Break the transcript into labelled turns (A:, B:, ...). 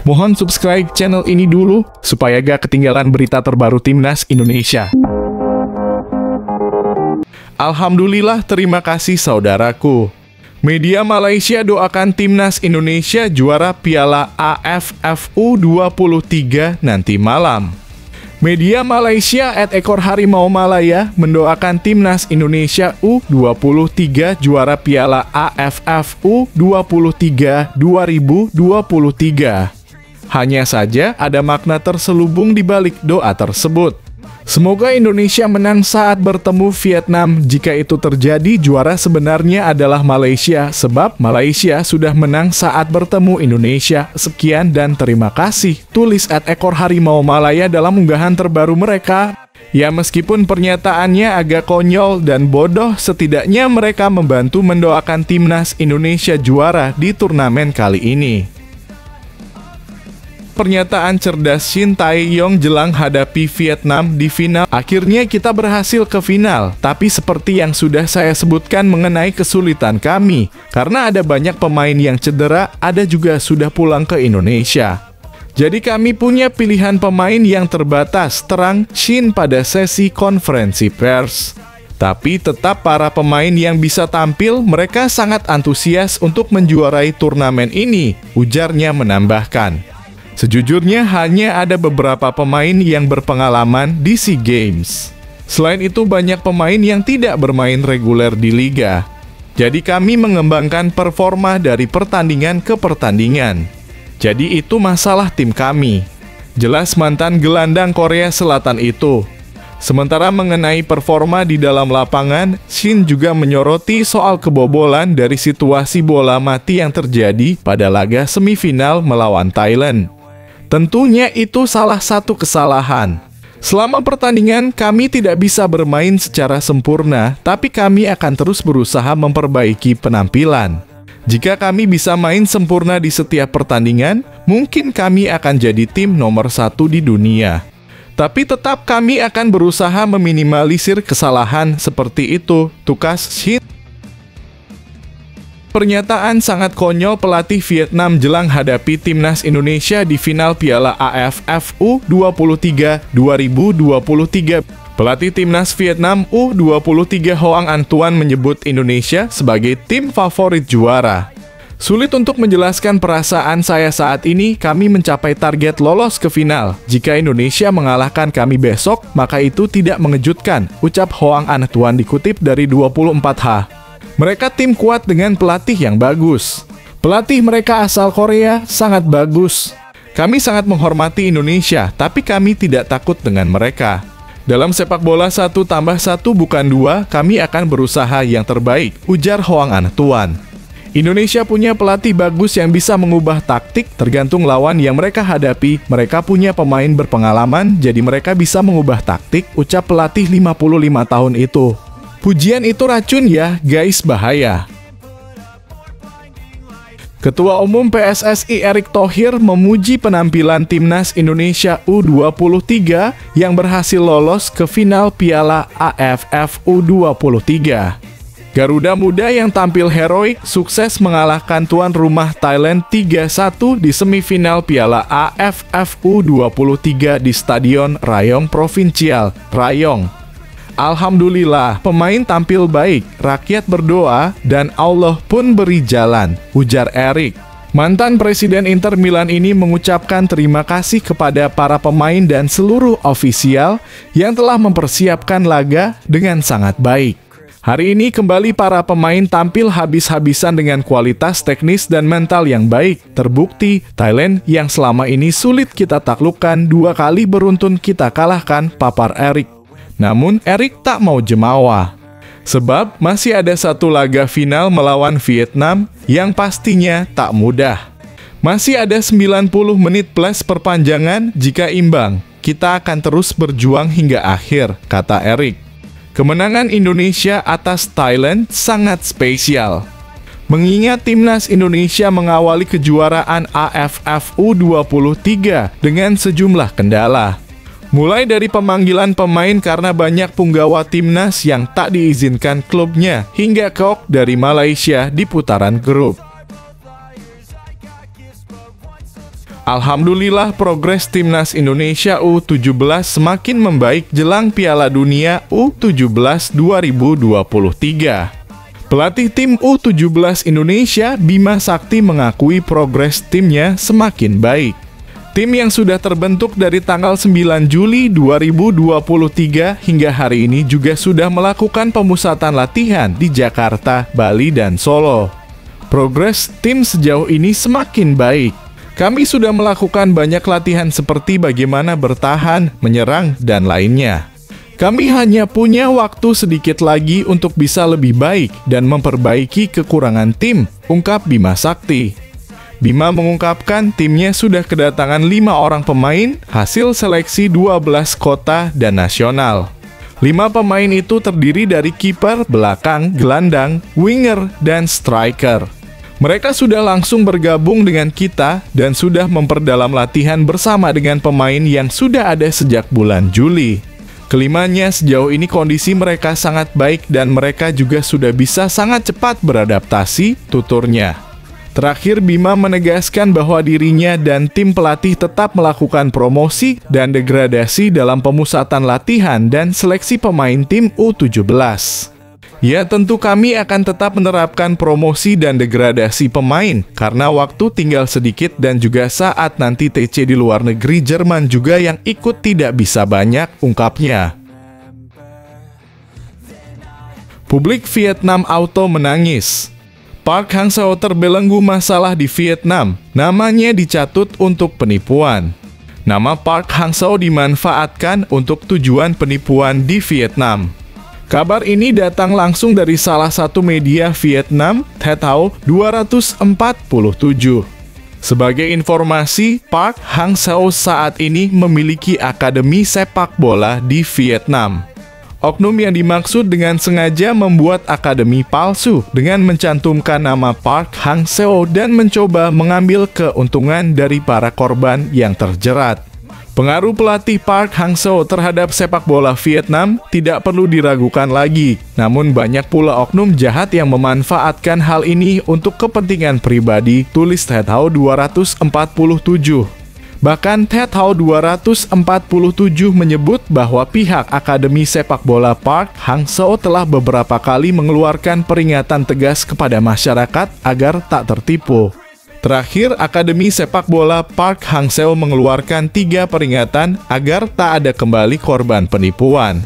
A: Mohon subscribe channel ini dulu, supaya gak ketinggalan berita terbaru Timnas Indonesia. Alhamdulillah, terima kasih saudaraku. Media Malaysia doakan Timnas Indonesia juara Piala AFF U23 nanti malam. Media Malaysia @ekor harimau Malaya mendoakan Timnas Indonesia U23 juara Piala AFF U23 2023. Hanya saja ada makna terselubung di balik doa tersebut. Semoga Indonesia menang saat bertemu Vietnam. Jika itu terjadi, juara sebenarnya adalah Malaysia, sebab Malaysia sudah menang saat bertemu Indonesia. Sekian dan terima kasih, tulis @ekor harimau Malaya dalam unggahan terbaru mereka. Ya, meskipun pernyataannya agak konyol dan bodoh, setidaknya mereka membantu mendoakan Timnas Indonesia juara di turnamen kali ini. Pernyataan cerdas Shin Tae-yong jelang hadapi Vietnam di final. Akhirnya kita berhasil ke final, tapi seperti yang sudah saya sebutkan mengenai kesulitan kami, karena ada banyak pemain yang cedera, ada juga sudah pulang ke Indonesia. Jadi kami punya pilihan pemain yang terbatas, terang Shin pada sesi konferensi pers. Tapi tetap para pemain yang bisa tampil, mereka sangat antusias untuk menjuarai turnamen ini, ujarnya menambahkan. Sejujurnya hanya ada beberapa pemain yang berpengalaman di SEA Games. Selain itu banyak pemain yang tidak bermain reguler di liga. Jadi kami mengembangkan performa dari pertandingan ke pertandingan. Jadi itu masalah tim kami. Jelas mantan gelandang Korea Selatan itu. Sementara mengenai performa di dalam lapangan, Shin juga menyoroti soal kebobolan dari situasi bola mati yang terjadi pada laga semifinal melawan Thailand. Tentunya itu salah satu kesalahan. Selama pertandingan, kami tidak bisa bermain secara sempurna, tapi kami akan terus berusaha memperbaiki penampilan. Jika kami bisa main sempurna di setiap pertandingan, mungkin kami akan jadi tim nomor 1 di dunia. Tapi tetap kami akan berusaha meminimalisir kesalahan seperti itu, tukas Shin. Pernyataan sangat konyol pelatih Vietnam jelang hadapi Timnas Indonesia di final Piala AFF U23 2023. Pelatih Timnas Vietnam U23 Hoang Anh Tuan menyebut Indonesia sebagai tim favorit juara. Sulit untuk menjelaskan perasaan saya saat ini, kami mencapai target lolos ke final. Jika Indonesia mengalahkan kami besok, maka itu tidak mengejutkan, ucap Hoang Anh Tuan dikutip dari 24H. Mereka tim kuat dengan pelatih yang bagus. Pelatih mereka asal Korea sangat bagus. Kami sangat menghormati Indonesia, tapi kami tidak takut dengan mereka. Dalam sepak bola 1+1 bukan 2, kami akan berusaha yang terbaik, ujar Hoang Anh Tuan. Indonesia punya pelatih bagus yang bisa mengubah taktik tergantung lawan yang mereka hadapi. Mereka punya pemain berpengalaman, jadi mereka bisa mengubah taktik, ucap pelatih 55 tahun itu. Pujian itu racun ya, guys, bahaya. Ketua Umum PSSI Erick Thohir memuji penampilan Timnas Indonesia U23 yang berhasil lolos ke final Piala AFF U23. Garuda Muda yang tampil heroik sukses mengalahkan tuan rumah Thailand 3-1 di semifinal Piala AFF U23 di Stadion Rayong Provincial, Rayong. Alhamdulillah, pemain tampil baik, rakyat berdoa, dan Allah pun beri jalan, ujar Erick. Mantan Presiden Inter Milan ini mengucapkan terima kasih kepada para pemain dan seluruh ofisial yang telah mempersiapkan laga dengan sangat baik. Hari ini kembali para pemain tampil habis-habisan dengan kualitas teknis dan mental yang baik. Terbukti, Thailand yang selama ini sulit kita taklukkan 2 kali beruntun kita kalahkan, papar Erick. Namun, Erick tak mau jemawa. Sebab masih ada satu laga final melawan Vietnam yang pastinya tak mudah. Masih ada 90 menit plus perpanjangan. Jika imbang, kita akan terus berjuang hingga akhir, kata Erick. Kemenangan Indonesia atas Thailand sangat spesial. Mengingat Timnas Indonesia mengawali kejuaraan AFF U23 dengan sejumlah kendala. Mulai dari pemanggilan pemain karena banyak punggawa timnas yang tak diizinkan klubnya, hingga kok dari Malaysia di putaran grup. Alhamdulillah progres Timnas Indonesia U17 semakin membaik jelang Piala Dunia U17 2023. Pelatih tim U17 Indonesia, Bima Sakti, mengakui progres timnya semakin baik. Tim yang sudah terbentuk dari tanggal 9 Juli 2023 hingga hari ini juga sudah melakukan pemusatan latihan di Jakarta, Bali, dan Solo. Progres tim sejauh ini semakin baik. Kami sudah melakukan banyak latihan seperti bagaimana bertahan, menyerang, dan lainnya. Kami hanya punya waktu sedikit lagi untuk bisa lebih baik dan memperbaiki kekurangan tim, ungkap Bima Sakti. Bima mengungkapkan timnya sudah kedatangan 5 orang pemain hasil seleksi 12 kota dan nasional. 5 pemain itu terdiri dari kiper, belakang, gelandang, winger, dan striker. Mereka sudah langsung bergabung dengan kita dan sudah memperdalam latihan bersama dengan pemain yang sudah ada sejak bulan Juli. Kelimanya sejauh ini kondisi mereka sangat baik dan mereka juga sudah bisa sangat cepat beradaptasi, tuturnya. Terakhir, Bima menegaskan bahwa dirinya dan tim pelatih tetap melakukan promosi dan degradasi dalam pemusatan latihan dan seleksi pemain tim U17. Ya, tentu kami akan tetap menerapkan promosi dan degradasi pemain, karena waktu tinggal sedikit dan juga saat nanti TC di luar negeri Jerman juga yang ikut tidak bisa banyak, ungkapnya. Publik Vietnam Auto menangis. Park Hang-seo terbelenggu masalah di Vietnam, namanya dicatut untuk penipuan. Nama Park Hang-seo dimanfaatkan untuk tujuan penipuan di Vietnam. Kabar ini datang langsung dari salah satu media Vietnam, Th Hau 247. Sebagai informasi, Park Hang-seo saat ini memiliki akademi sepak bola di Vietnam. Oknum yang dimaksud dengan sengaja membuat akademi palsu dengan mencantumkan nama Park Hang-seo dan mencoba mengambil keuntungan dari para korban yang terjerat. Pengaruh pelatih Park Hang-seo terhadap sepak bola Vietnam tidak perlu diragukan lagi. Namun banyak pula oknum jahat yang memanfaatkan hal ini untuk kepentingan pribadi, tulis Th Hau 247. Bahkan Th Hau 247 menyebut bahwa pihak Akademi Sepak Bola Park Hang-seo telah beberapa kali mengeluarkan peringatan tegas kepada masyarakat agar tak tertipu. Terakhir, Akademi Sepak Bola Park Hang-seo mengeluarkan 3 peringatan agar tak ada kembali korban penipuan.